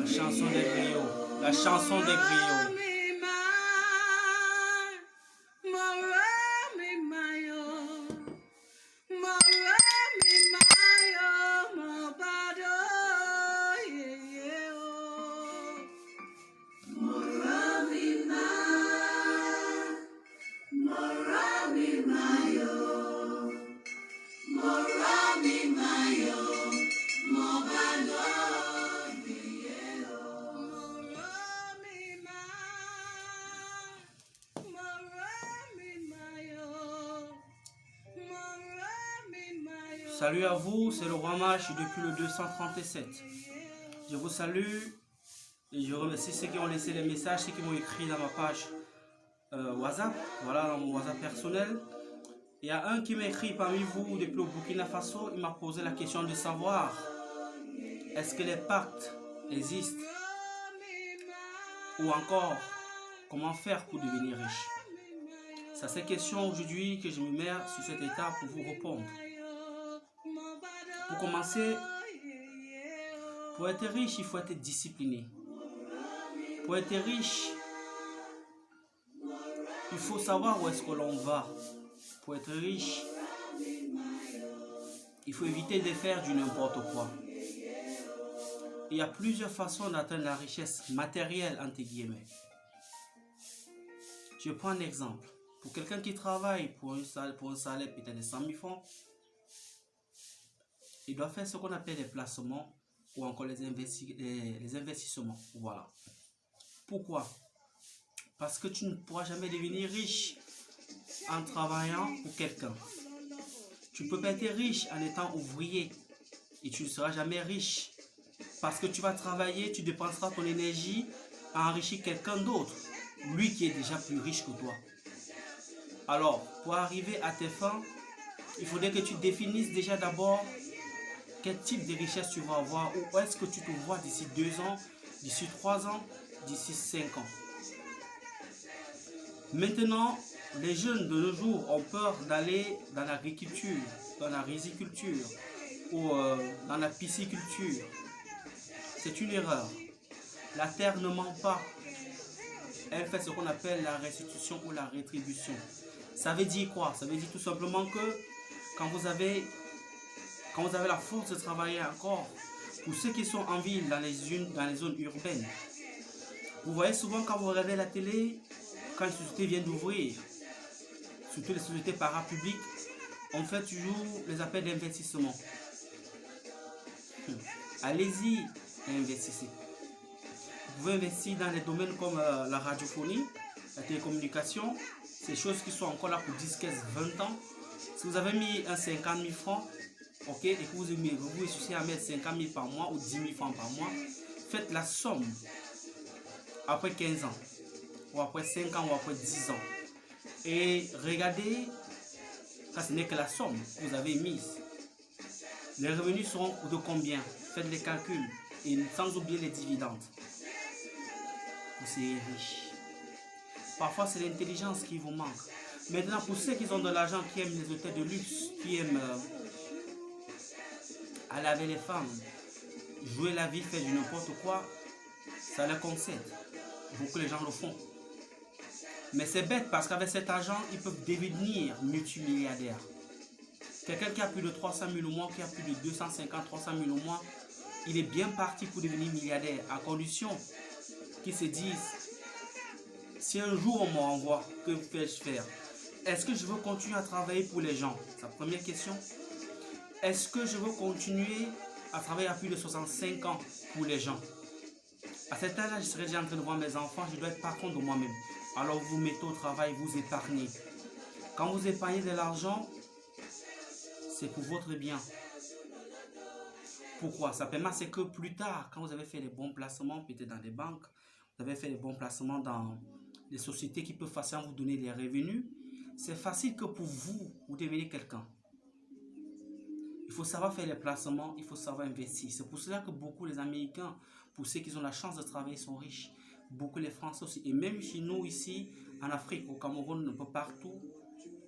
chanson des griots. La chanson des griots. Salut à vous, c'est le Roi Mage depuis le 237. Je vous salue et je remercie ceux qui ont laissé les messages, ceux qui m'ont écrit dans ma page WhatsApp, voilà, dans mon WhatsApp personnel. Il y a un qui m'a écrit parmi vous depuis le Burkina Faso, il m'a posé la question de savoir est-ce que les pactes existent ou encore comment faire pour devenir riche. C'est ces questions aujourd'hui que je me mets sur cette étape pour vous répondre. Pour commencer, pour être riche, il faut être discipliné. Pour être riche, il faut savoir où est-ce que l'on va. Pour être riche, il faut éviter de faire du n'importe quoi. Il y a plusieurs façons d'atteindre la richesse matérielle, entre guillemets. Je prends un exemple. Pour quelqu'un qui travaille pour un salaire peut-être de 100 000 francs, il doit faire ce qu'on appelle les placements ou encore les investissements. Voilà. Pourquoi? Parce que tu ne pourras jamais devenir riche en travaillant pour quelqu'un. Tu ne peux pas être riche en étant ouvrier et tu ne seras jamais riche. Parce que tu vas travailler, tu dépenseras ton énergie à enrichir quelqu'un d'autre, lui qui est déjà plus riche que toi. Alors, pour arriver à tes fins, il faudrait que tu définisses déjà d'abord quel type de richesse tu vas avoir, où est-ce que tu te vois d'ici 2 ans, d'ici 3 ans, d'ici 5 ans. Maintenant, les jeunes de nos jours ont peur d'aller dans l'agriculture, dans la riziculture ou dans la pisciculture. C'est une erreur. La terre ne ment pas. Elle fait ce qu'on appelle la restitution ou la rétribution. Ça veut dire quoi? Ça veut dire tout simplement que quand vous avez la force de travailler encore, pour ceux qui sont en ville, dans les zones urbaines, vous voyez souvent quand vous regardez la télé, quand une société vient d'ouvrir, surtout les sociétés parapubliques, on fait toujours les appels d'investissement. Allez-y et investissez. Vous pouvez investir dans les domaines comme la radiophonie, la télécommunication, ces choses qui sont encore là pour 10, 15, 20 ans. Si vous avez mis un 50 000 francs, ok, et que vous réussissez à mettre 50 000 par mois ou 10 000 francs par mois, faites la somme après 15 ans, ou après 5 ans, ou après 10 ans. Et regardez, quand ce n'est que la somme que vous avez mise, les revenus seront de combien? Faites les calculs, et sans oublier les dividendes. Vous serez riche. Parfois, c'est l'intelligence qui vous manque. Maintenant, pour ceux qui ont de l'argent, qui aiment les hôtels de luxe, qui aiment aller avec les femmes, jouer la vie, faire du n'importe quoi, ça leur concerne. Beaucoup de gens le font. Mais c'est bête parce qu'avec cet argent, ils peuvent devenir multimilliardaires. Quelqu'un qui a plus de 300 000 au mois, qui a plus de 250, 300 000 au mois, il est bien parti pour devenir milliardaire, à condition qu'ils se disent, si un jour on me renvoie, que vais-je faire? Est-ce que je veux continuer à travailler pour les gens? C'est la première question. Est-ce que je veux continuer à travailler à plus de 65 ans pour les gens? À cet âge-là, je serais déjà en train de voir mes enfants, je dois être par contre de moi-même. Alors vous mettez au travail, vous épargnez. Quand vous épargnez de l'argent, c'est pour votre bien. Pourquoi? Ça permet, c'est que plus tard, quand vous avez fait les bons placements, peut-être dans des banques, vous avez fait les bons placements dans des sociétés qui peuvent facilement vous donner des revenus, c'est facile que pour vous, vous devenez quelqu'un. Il faut savoir faire les placements, il faut savoir investir. C'est pour cela que beaucoup les Américains, pour ceux qui ont la chance de travailler, sont riches. Beaucoup les Français aussi. Et même chez nous ici, en Afrique, au Cameroun, un peu partout,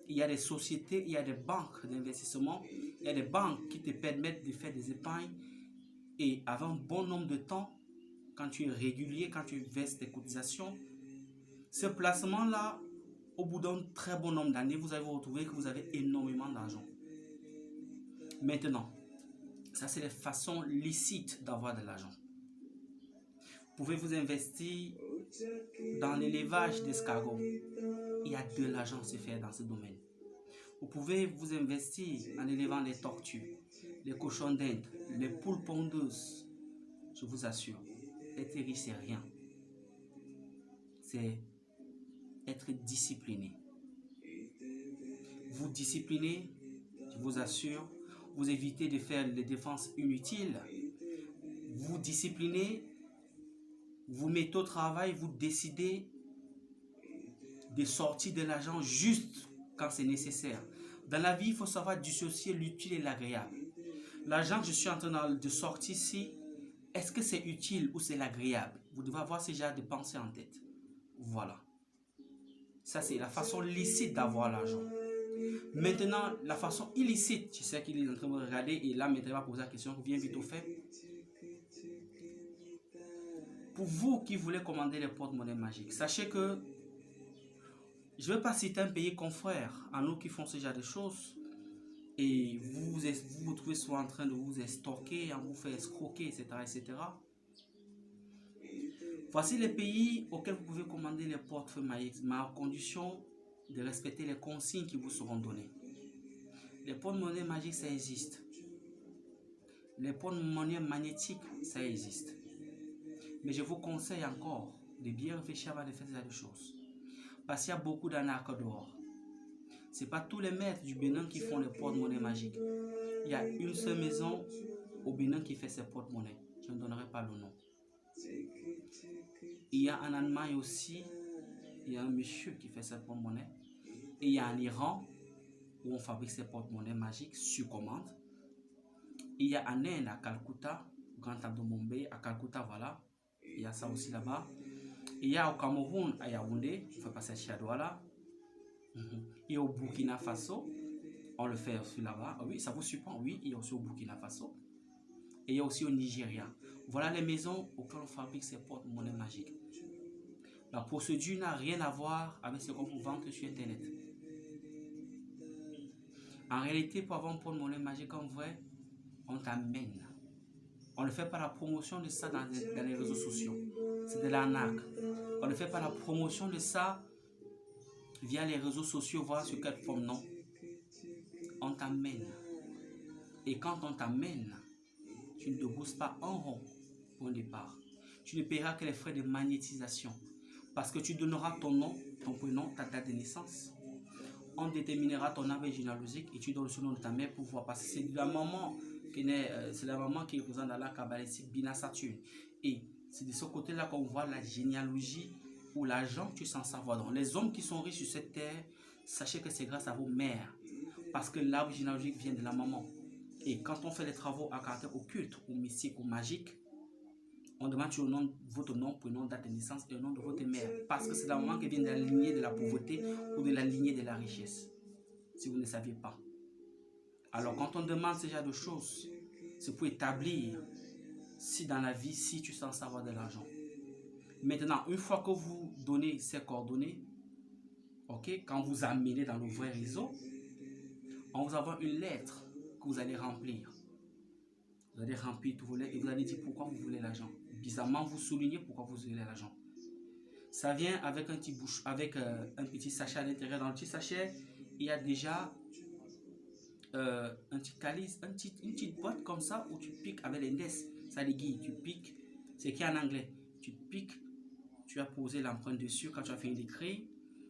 il y a des sociétés, il y a des banques d'investissement, il y a des banques qui te permettent de faire des épargnes. Et avant un bon nombre de temps, quand tu es régulier, quand tu verses tes cotisations, ce placement-là, au bout d'un très bon nombre d'années, vous allez vous retrouver que vous avez énormément d'argent. Maintenant, ça c'est les façons licites d'avoir de l'argent. Vous pouvez vous investir dans l'élevage d'escargots. Il y a de l'argent à se faire dans ce domaine. Vous pouvez vous investir en élevant les tortues, les cochons d'Inde, les poules pondeuses. Je vous assure, être riche, c'est rien. C'est être discipliné. Vous disciplinez, je vous assure, vous évitez de faire les dépenses inutiles. Vous disciplinez, vous mettez au travail, vous décidez de sortir de l'argent juste quand c'est nécessaire. Dans la vie, il faut savoir dissocier l'utile et l'agréable. L'argent que je suis en train de sortir ici, est-ce que c'est utile ou c'est l'agréable? Vous devez avoir ce genre de pensée en tête. Voilà. Ça, c'est la façon licite d'avoir l'argent. Maintenant, la façon illicite, je sais qu'il est en train de me regarder et là, maintenant, il va poser la question, viens vite au fait. Pour vous qui voulez commander les porte-monnaies magiques, sachez que je ne vais pas citer un pays confrère à nous qui font ce genre de choses et vous trouvez souvent en train de vous estorquer, vous faire escroquer, etc., etc. Voici les pays auxquels vous pouvez commander les portefeuilles magiques, mais à condition de respecter les consignes qui vous seront données. Les porte-monnaies magiques, ça existe. Les porte-monnaies magnétiques, ça existe. Mais je vous conseille encore de bien réfléchir avant de faire ce genre de choses. Parce qu'il y a beaucoup d'arnaques dehors. Ce n'est pas tous les maîtres du Bénin qui font les porte-monnaies magiques. Il y a une seule maison au Bénin qui fait ses porte-monnaies. Je ne donnerai pas le nom. Il y a en Allemagne aussi, il y a un monsieur qui fait ses porte-monnaies. Et il y a en Iran où on fabrique ses porte-monnaies magiques sur commande. Et il y a en Inde, à Calcutta, Grand Temple de Mumbai, à Calcutta, voilà. Il y a ça aussi là-bas. Et il y a au Cameroun, à Yaoundé, on fait passer chez Douala. Et au Burkina Faso, on le fait aussi là-bas. Oui, ça vous surprend, oui, il y a aussi au Burkina Faso. Et il y a aussi au Nigeria. Voilà les maisons auxquelles on fabrique ces porte-monnaies magiques. La procédure n'a rien à voir avec ce qu'on vous vend sur Internet. En réalité, pour avoir un porte-monnaie magique en vrai, on t'amène. On ne fait pas la promotion de ça dans les réseaux sociaux. C'est de l'arnaque. On ne fait pas la promotion de ça via les réseaux sociaux, voir sur quelle forme, non. On t'amène. Et quand on t'amène, tu ne débourses pas un rond au départ. Tu ne paieras que les frais de magnétisation. Parce que tu donneras ton nom, ton prénom, ta date de naissance. On déterminera ton arbre généalogique et tu donnes le nom de ta mère pour voir. Parce que c'est la maman qui représente dans la kabbalistique Bina Saturne. Et c'est de ce côté-là qu'on voit la généalogie ou l'argent que tu es censé avoir. Donc, les hommes qui sont riches sur cette terre, sachez que c'est grâce à vos mères. Parce que l'arbre généalogique vient de la maman. Et quand on fait les travaux à caractère occulte, ou mystique, ou magique, on demande votre nom, prénom, date de naissance et le nom de votre mère. Parce que c'est la maman qui vient de la lignée de la pauvreté ou de la lignée de la richesse. Si vous ne saviez pas. Alors quand on demande ce genre de choses, c'est pour établir si dans la vie, si tu sens savoir de l'argent. Maintenant, une fois que vous donnez ces coordonnées, ok, quand vous amenez dans le vrai réseau, on vous envoie une lettre que vous allez remplir. Vous allez remplir tous vos lettres et vous allez dire pourquoi vous voulez l'argent. Bizarrement, vous soulignez pourquoi vous voulez l'argent. Ça vient avec un petit sachet à l'intérieur. Dans le petit sachet, il y a déjà un petit calice, une petite boîte comme ça où tu piques avec l'index. Ça l'aiguille, tu piques. C'est écrit en anglais. Tu piques, tu as posé l'empreinte dessus. Quand tu as fini d'écrire,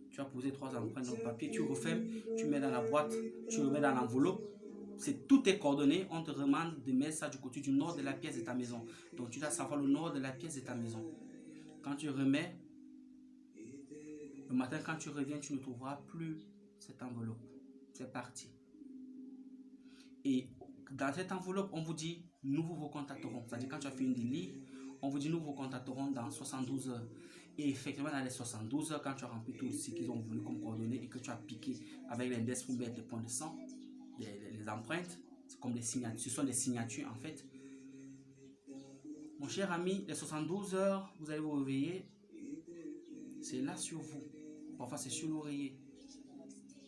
tu as posé 3 empreintes dans le papier. Tu refermes, tu mets dans la boîte, tu remets dans l'enveloppe. C'est toutes tes coordonnées. On te demande de mettre ça du côté du nord de la pièce de ta maison. Donc tu dois savoir le nord de la pièce de ta maison. Quand tu remets, le matin quand tu reviens, tu ne trouveras plus cette enveloppe. C'est parti. Et dans cette enveloppe, on vous dit, nous vous contacterons. C'est-à-dire quand tu as fini de lire, on vous dit, nous vous contacterons dans 72 heures. Et effectivement, dans les 72 heures, quand tu as rempli tout ce qu'ils ont voulu comme coordonnées et que tu as piqué avec l'index pour mettre les points de sang, les empreintes, c'est comme des signatures, ce sont des signatures en fait. Mon cher ami, les 72 heures, vous allez vous réveiller, c'est là sur vous. Parfois, c'est sur l'oreiller.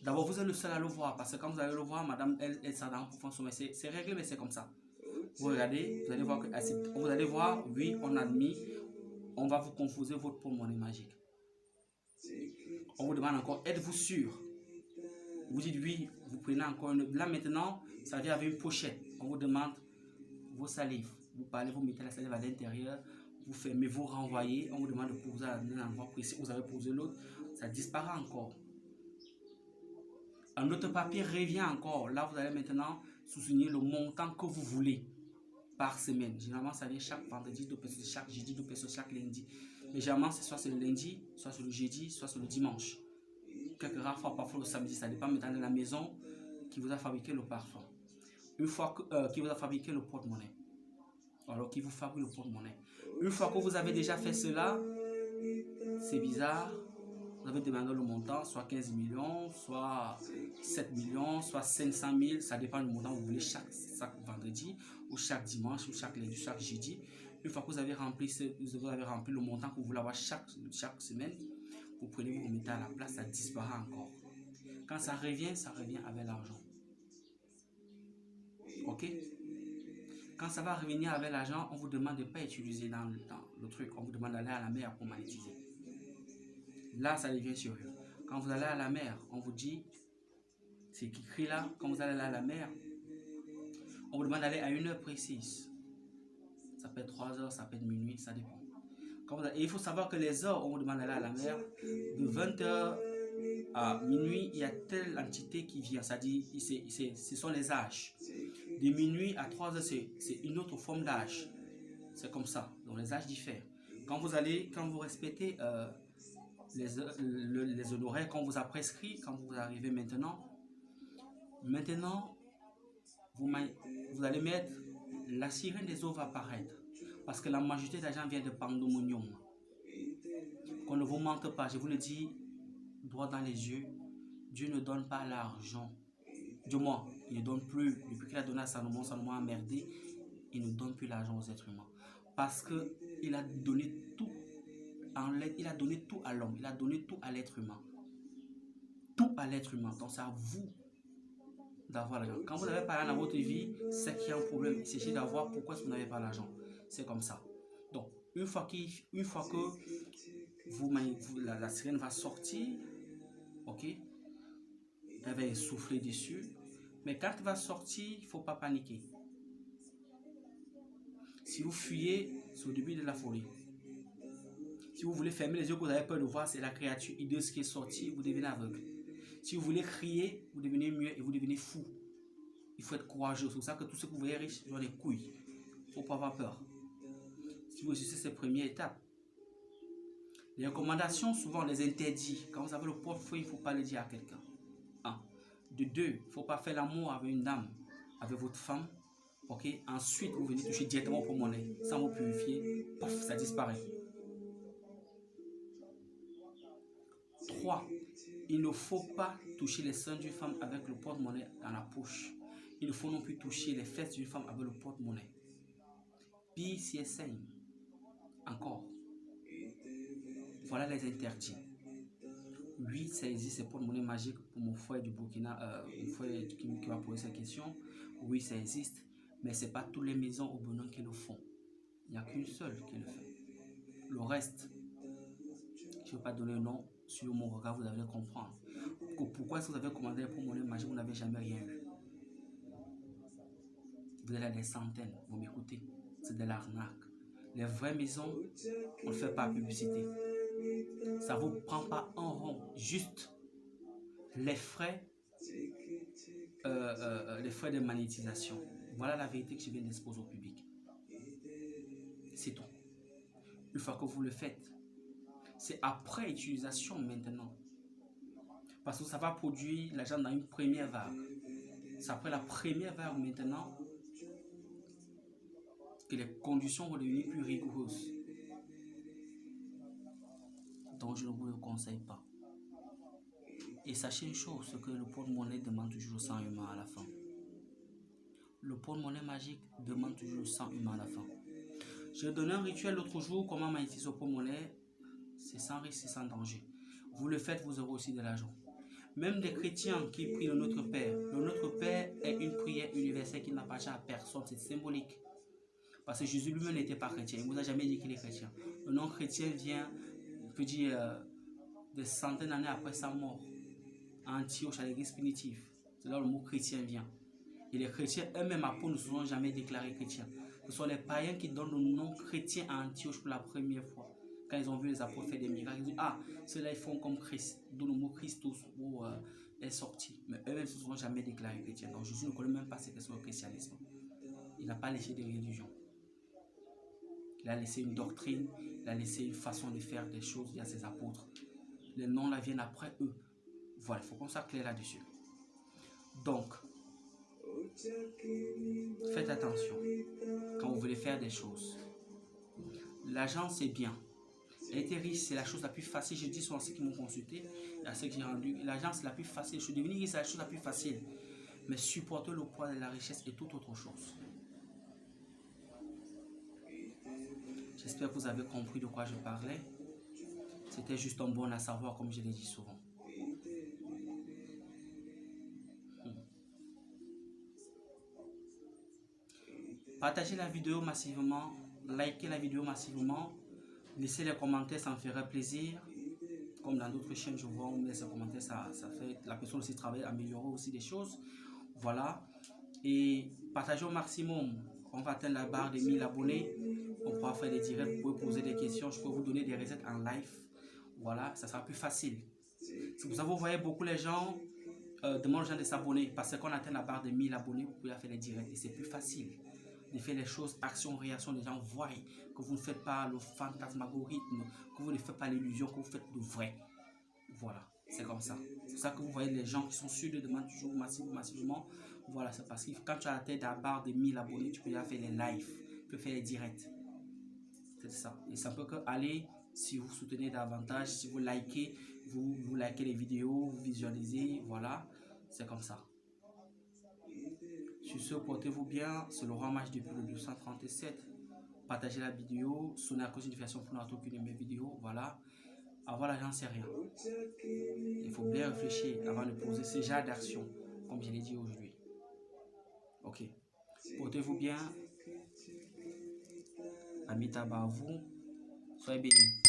D'abord, vous êtes le seul à le voir, parce que quand vous allez le voir, madame, elle s'est dans un profond sommeil. C'est réglé, mais c'est comme ça. Vous regardez, vous allez voir que vous allez voir, oui, on a admis, on va vous confuser votre porte-monnaie magique. On vous demande encore, êtes-vous sûr? Vous dites oui, vous prenez encore une. Là maintenant, ça vient avec une pochette. On vous demande vos salives. Vous parlez, vous mettez la salive à l'intérieur, vous fermez, vous renvoyez. On vous demande de poser à un endroit précis. Vous avez posé l'autre, ça disparaît encore. Un autre papier revient encore. Là, vous allez maintenant souligner le montant que vous voulez par semaine. Généralement, ça vient chaque vendredi, 2 pesos, chaque jeudi, 2 pesos, chaque lundi. Mais généralement, c'est soit le lundi, soit le jeudi, soit le dimanche. Quelques rares fois, parfois le samedi, ça dépend maintenant de la maison qui vous a fabriqué le parfum. Une fois que qui vous a fabriqué le porte-monnaie. Alors, qui vous fabrique le porte-monnaie. Une fois que vous avez déjà fait cela, c'est bizarre. Vous avez demandé le montant, soit 15 millions, soit 7 millions, soit 500 000. Ça dépend du montant que vous voulez chaque vendredi, ou chaque dimanche, ou chaque lundi, chaque jeudi. Une fois que vous avez rempli le montant que vous voulez avoir chaque semaine, vous prenez, vous remettez à la place, ça disparaît encore. Quand ça revient avec l'argent. Ok? Quand ça va revenir avec l'argent, on vous demande de ne pas utiliser dans le truc. On vous demande d'aller à la mer pour monétiser. Là, ça devient sérieux. Quand vous allez à la mer, on vous dit, c'est écrit là, quand vous allez à la mer, on vous demande d'aller à une heure précise. Ça peut être 3 heures, ça peut être minuit, ça dépend. Et il faut savoir que les heures, on vous demande d'aller à la mer, de 20 heures à minuit, il y a telle entité qui vient. Ça dit, ce sont les âges. De minuit à 3 heures, c'est une autre forme d'âge. C'est comme ça. Donc les âges diffèrent. Quand vous respectez les honoraires qu'on vous a prescrits, quand vous arrivez maintenant, vous allez mettre, la sirène des eaux va apparaître. Parce que la majorité d'argent vient de pandemonium. Qu'on ne vous mente pas, je vous le dis, droit dans les yeux, Dieu ne donne pas l'argent. Du moins, il ne donne plus, depuis qu'il a donné à Salomon, Salomon a merdé, il ne donne plus l'argent aux êtres humains. Parce qu'il a donné tout il a donné tout à l'homme, il a donné tout à l'être humain. Tout à l'être humain. Donc c'est à vous d'avoir l'argent. Quand vous n'avez pas l'argent dans votre vie, c'est qu'il y a un problème. Il s'agit d'avoir pourquoi vous n'avez pas l'argent. C'est comme ça. Donc, une fois que la sirène va sortir, ok, elle va souffler dessus. Mais quand elle va sortir, il ne faut pas paniquer. Si vous fuyez, c'est au début de la folie. Si vous voulez fermer les yeux que vous avez peur de voir, c'est la créature hideuse qui est sortie, vous devenez aveugle. Si vous voulez crier, vous devenez muet et vous devenez fou. Il faut être courageux. C'est pour ça que tous ceux que vous voyez riches, ils ont des couilles. Il ne faut pas avoir peur. Si vous réussissez ces premières étapes. Les recommandations, souvent, les interdits. Quand vous avez le portefeuille, il ne faut pas le dire à quelqu'un. 1. De 2, il ne faut pas faire l'amour avec une dame, avec votre femme. Ok. Ensuite, vous venez toucher directement au porte-monnaie, sans vous purifier. Paf, ça disparaît. 3. Il ne faut pas toucher les seins d'une femme avec le porte-monnaie dans la poche. Il ne faut non plus toucher les fesses d'une femme avec le porte-monnaie. Puis si elle saigne, encore. Voilà les interdits. 8, ça existe, c'est porte-monnaie magique pour mon frère du Burkina, mon frère qui m'a posé cette question. Oui, ça existe, mais ce n'est pas toutes les maisons au Bénin qui le font. Il n'y a qu'une seule qui le fait. Le reste, je ne vais pas donner le nom, sur mon regard, vous allez comprendre. Pourquoi est-ce que vous avez commandé pour monnaie magique, vous n'avez jamais rien eu? Vous avez des centaines, vous m'écoutez, c'est de l'arnaque. Les vraies maisons, on ne fait pas publicité. Ça ne vous prend pas un rond, juste les frais de monétisation. Voilà la vérité que je viens d'exposer au public. C'est tout. Une fois que vous le faites, c'est après utilisation maintenant. Parce que ça va produire l'argent dans une première vague. C'est après la première vague maintenant que les conditions vont devenir plus rigoureuses. Donc je ne vous le conseille pas. Et sachez une chose, c'est que le porte-monnaie demande toujours le sang humain à la fin. Le porte-monnaie magique demande toujours le sang humain à la fin. J'ai donné un rituel l'autre jour, comment magnétiser au porte-monnaie. C'est sans risque, c'est sans danger. Vous le faites, vous aurez aussi de l'argent. Même des chrétiens qui prient le Notre Père. Le Notre Père est une prière universelle qui n'appartient à personne. C'est symbolique. Parce que Jésus lui-même n'était pas chrétien. Il ne vous a jamais dit qu'il est chrétien. Le nom chrétien vient, je peux dire, des centaines d'années après sa mort. À Antioche, à l'église primitive. C'est là où le mot chrétien vient. Et les chrétiens eux-mêmes après ne se sont jamais déclarés chrétiens. Ce sont les païens qui donnent le nom chrétien à Antioche pour la première fois. Quand ils ont vu les apôtres faire des miracles, ils disent ah, ceux-là ils font comme Christ, d'où le mot Christus est sorti. Mais eux-mêmes ne se sont jamais déclarés chrétiens. Donc Jésus ne connaît même pas ce que c'est le christianisme. Il n'a pas laissé de religion. Il a laissé une doctrine, il a laissé une façon de faire des choses via ses apôtres. Les noms là viennent après eux. Voilà, il faut qu'on soit clair là-dessus. Donc, faites attention quand vous voulez faire des choses. L'argent, c'est bien. Être riche, c'est la chose la plus facile. Je dis souvent à ceux qui m'ont consulté, à ceux que j'ai rendu. L'argent, c'est la plus facile. Je suis devenu riche, c'est la chose la plus facile. Mais supporter le poids de la richesse est tout autre chose. J'espère que vous avez compris de quoi je parlais. C'était juste un bon à savoir, comme je l'ai dit souvent. Partagez la vidéo massivement, likez la vidéo massivement, laissez les commentaires, ça me ferait plaisir. Comme dans d'autres chaînes, je vois, on met ces commentaires, ça fait la personne aussi travailler, améliorer aussi des choses. Voilà. Et partagez au maximum. On va atteindre la barre des 1000 abonnés. On pourra faire des directs, vous pouvez poser des questions, je peux vous donner des recettes en live. Voilà, ça sera plus facile. Si vous voyez beaucoup les gens demandent aux gens de s'abonner parce qu'on atteint la barre de 1000 abonnés, vous pouvez faire les directs et c'est plus facile de faire les choses, action, réaction, les gens voient que vous ne faites pas le fantasmagorisme, que vous ne faites pas l'illusion, que vous faites le vrai. Voilà, c'est comme ça. C'est ça que vous voyez les gens qui sont sûrs de demander toujours massivement. Voilà, c'est parce que quand tu as atteint la barre de 1000 abonnés, tu peux faire les lives, tu peux faire les directs. C'est ça. Et ça peut que aller, si vous soutenez davantage, si vous likez, vous likez les vidéos, vous visualisez, voilà, c'est comme ça. Sur ce, portez-vous bien. C'est le roi match depuis le 237. Partagez la vidéo, sonnez à cause d'une notification pour n'attendre aucune de mes vidéos. Voilà. Avoir l'argent, c'est rien. Il faut bien réfléchir avant de poser ce genre d'action, comme je l'ai dit aujourd'hui. Ok. Portez-vous bien. Amitaba à vous. Soyez bénis.